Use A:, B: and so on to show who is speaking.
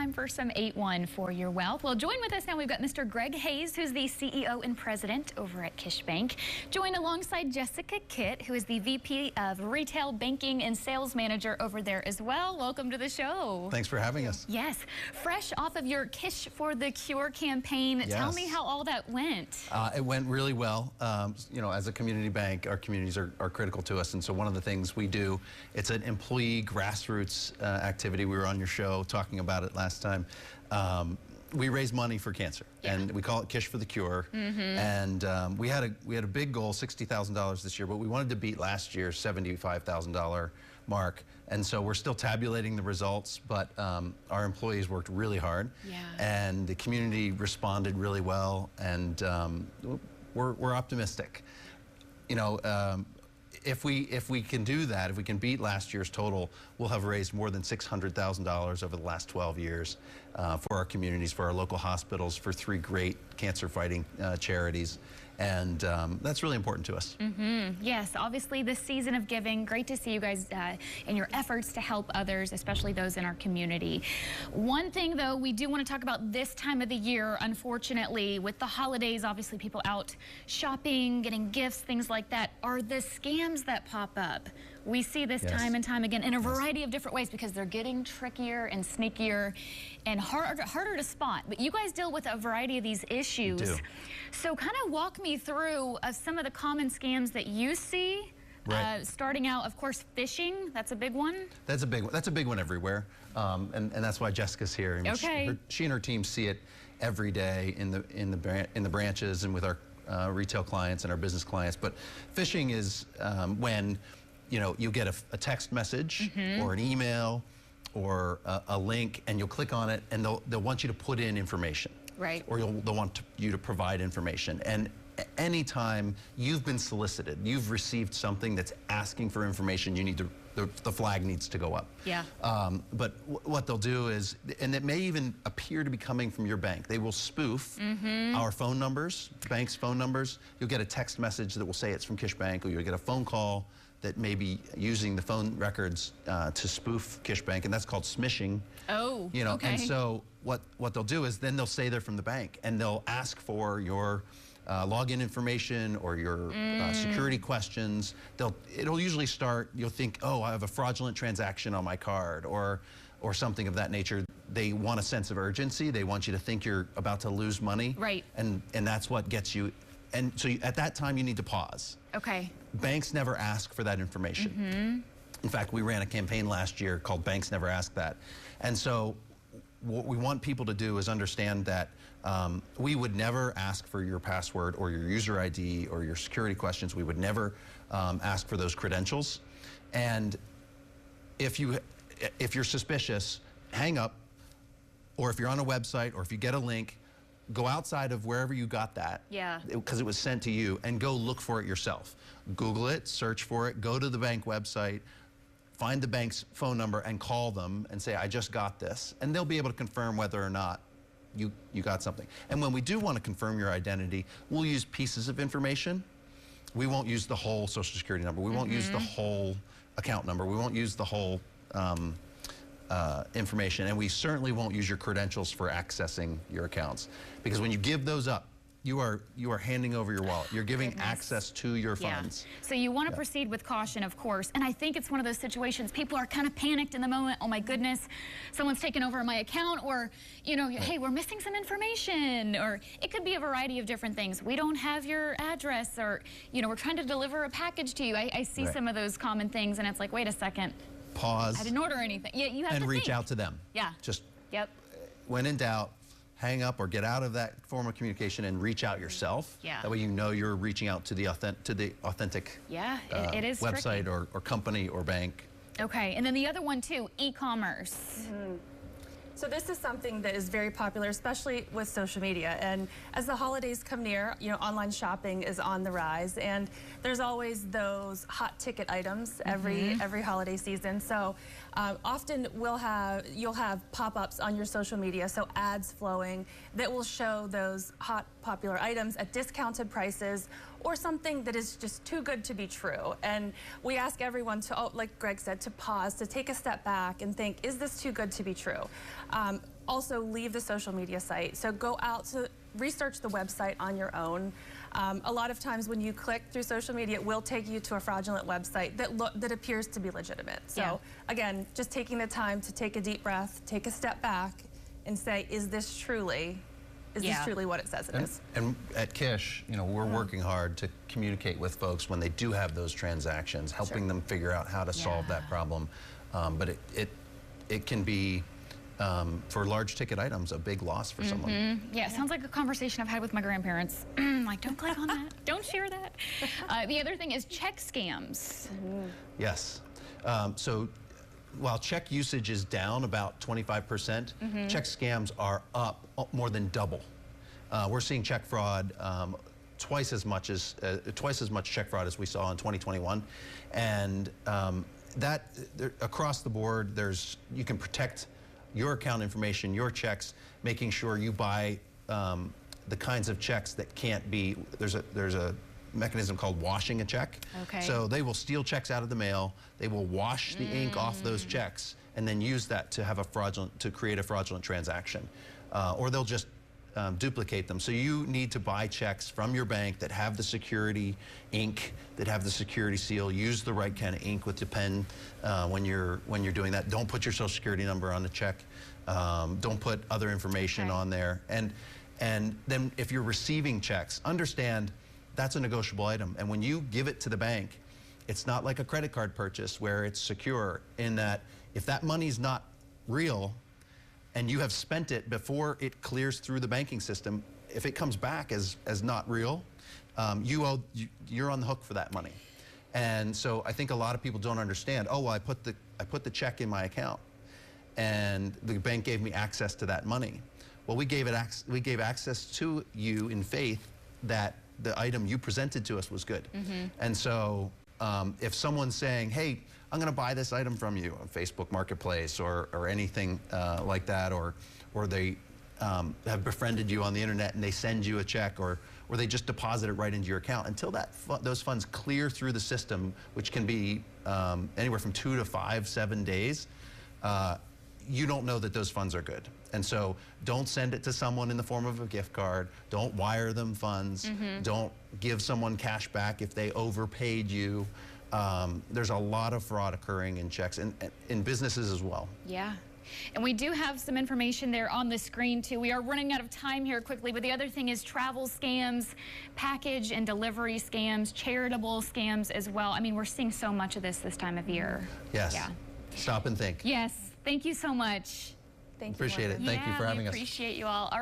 A: time for some 8-1 for your wealth. Well, join with us now. We've got Mr. Greg Hayes, who's the CEO and president over at Kish Bank, joined alongside Jessica Kitt, who is the VP of Retail Banking and Sales Manager over there as well. Welcome to the show.
B: Thanks for having us.
A: Yes. Fresh off of your Kish for the Cure campaign,
B: Yes.
A: Tell me how all that went.
B: It went really well. You know, as a community bank, our communities are critical to us, and so one of the things we do, it's an employee grassroots activity. We were on your show talking about it last time. We raise money for cancer, and we call it Kish for the Cure. And we had a big goal, $60,000 this year, but we wanted to beat last year's $75,000 mark. And so we're still tabulating the results, but our employees worked really hard, and the community responded really well, and we're optimistic. You know, if we can do that, if we can beat last year's total, we'll have raised more than $600,000 over the last 12 years for our communities, for our local hospitals, for 3 great cancer-fighting charities. And that's really important to us.
A: Yes, obviously this season of giving, great to see you guys in your efforts to help others, especially those in our community. One thing though, we do want to talk about this time of the year, unfortunately, with the holidays, obviously people out shopping, getting gifts, things like that, are the scams that pop up. We see this time and time again in a variety of different ways because they're getting trickier and sneakier and harder to spot. But you guys deal with a variety of these issues.
B: We do.
A: So kind of walk me through some of the common scams that you see. Starting out, of course, phishing. That's a big one.
B: That's a big one. That's a big one everywhere, and that's why Jessica's here. I mean, she and her team see it every day in the branches and with our retail clients and our business clients. But phishing is when you get a text message or an email or a link, and you'll click on it, and they'll want you to put in information. Right. Or they'll want you to provide information. And anytime you've been solicited, you've received something that's asking for information, you need the flag needs to go up. But what they'll do is, and it may even appear to be coming from your bank, they will spoof our phone numbers, bank's phone numbers. You'll get a text message that will say it's from Kish Bank, or you'll get a phone call that may be using the phone records to spoof Kish Bank, and that's called smishing. And so what they'll do is then they'll say they're from the bank, and they'll ask for your login information or your security questions. It'll usually start, you'll think, oh, I have a fraudulent transaction on my card, or something of that nature. They want a sense of urgency. They want you to think you're about to lose money. And that's what gets you. And so at that time, you need to pause. Banks never ask for that information. In fact, we ran a campaign last year called Banks Never Ask That. And so what we want people to do is understand that we would never ask for your password or your user ID or your security questions. We would never ask for those credentials. And if you're suspicious, hang up, or if you're on a website, or if you get a link, go outside of wherever you got that, because it was sent to you, and go look for it yourself. Google it, search for it, go to the bank website, find the bank's phone number and call them and say, I just got this. And they'll be able to confirm whether or not you got something. And when we do want to confirm your identity, we'll use pieces of information. We won't use the whole social security number. We won't use the whole account number. We won't use the whole information, and we certainly won't use your credentials for accessing your accounts, because when you give those up, you are handing over your wallet. You're giving access to your funds.
A: So you want to proceed with caution, of course. And I think it's one of those situations, people are kind of panicked in the moment. Oh my goodness, someone's taken over my account, or hey, we're missing some information, or it could be a variety of different things. We don't have your address, or we're trying to deliver a package to you. I see some of those common things, and it's like, wait a second.
B: Pause.
A: I didn't order anything. You have to
B: reach out to them. Just when in doubt, hang up or get out of that form of communication and reach out yourself. That way you know you're reaching out to the authentic
A: it is
B: website or company or bank.
A: And then the other one too, e-commerce.
C: So this is something that is very popular, especially with social media. And as the holidays come near, online shopping is on the rise, and there's always those hot ticket items every holiday season. So often you'll have pop-ups on your social media, so ads flowing that will show those hot popular items at discounted prices, or something that is just too good to be true. And we ask everyone to, like Greg said, to pause, to take a step back and think, is this too good to be true? also leave the social media site. So go out to research the website on your own. A lot of times when you click through social media, it will take you to a fraudulent website that appears to be legitimate. So again, just taking the time to take a deep breath, take a step back, and say, is this truly what it says it is? And
B: at Kish, you know, we're working hard to communicate with folks when they do have those transactions, helping them figure out how to solve that problem. But it can be, for large ticket items, a big loss for someone.
A: Yeah, it sounds like a conversation I've had with my grandparents. Like, don't click on that, don't share that. The other thing is check scams.
B: Yes. So while check usage is down about 25%, check scams are up more than double. We're seeing check fraud twice as much check fraud as we saw in 2021, and across the board, you can protect your account information, your checks, making sure you buy the kinds of checks that can't be. There's a mechanism called washing a check.
A: Okay.
B: So they will steal checks out of the mail. They will wash the ink off those checks and then use that to create a fraudulent transaction, or they'll just duplicate them. So you need to buy checks from your bank that have the security ink, that have the security seal. Use the right kind of ink with the pen when you're doing that. Don't put your social security number on the check. Don't put other information on there. And then if you're receiving checks, understand that's a negotiable item. And when you give it to the bank, it's not like a credit card purchase where it's secure, in that if that money's not real and you have spent it before it clears through the banking system, if it comes back as not real, you're on the hook for that money. And so I think a lot of people don't understand, oh, well, I put the check in my account and the bank gave me access to that money. Well, we gave access to you in faith that the item you presented to us was good. And so if someone's saying, hey, I'm going to buy this item from you on Facebook Marketplace or anything like that, or they have befriended you on the internet and they send you a check, or they just deposit it right into your account, until those funds clear through the system, which can be anywhere from 2 to 5, 7 days, you don't know that those funds are good. And so don't send it to someone in the form of a gift card. Don't wire them funds. Don't give someone cash back if they overpaid you. There's a lot of fraud occurring in checks and in businesses as well.
A: Yeah. And we do have some information there on the screen too. We are running out of time here quickly, but the other thing is travel scams, package and delivery scams, charitable scams as well. I mean, we're seeing so much of this time of year.
B: Yes.
A: Yeah.
B: Stop and think.
A: Yes. Thank you so much.
C: Thank you.
B: Appreciate it. Thank you for having us.
A: Appreciate you all. All right.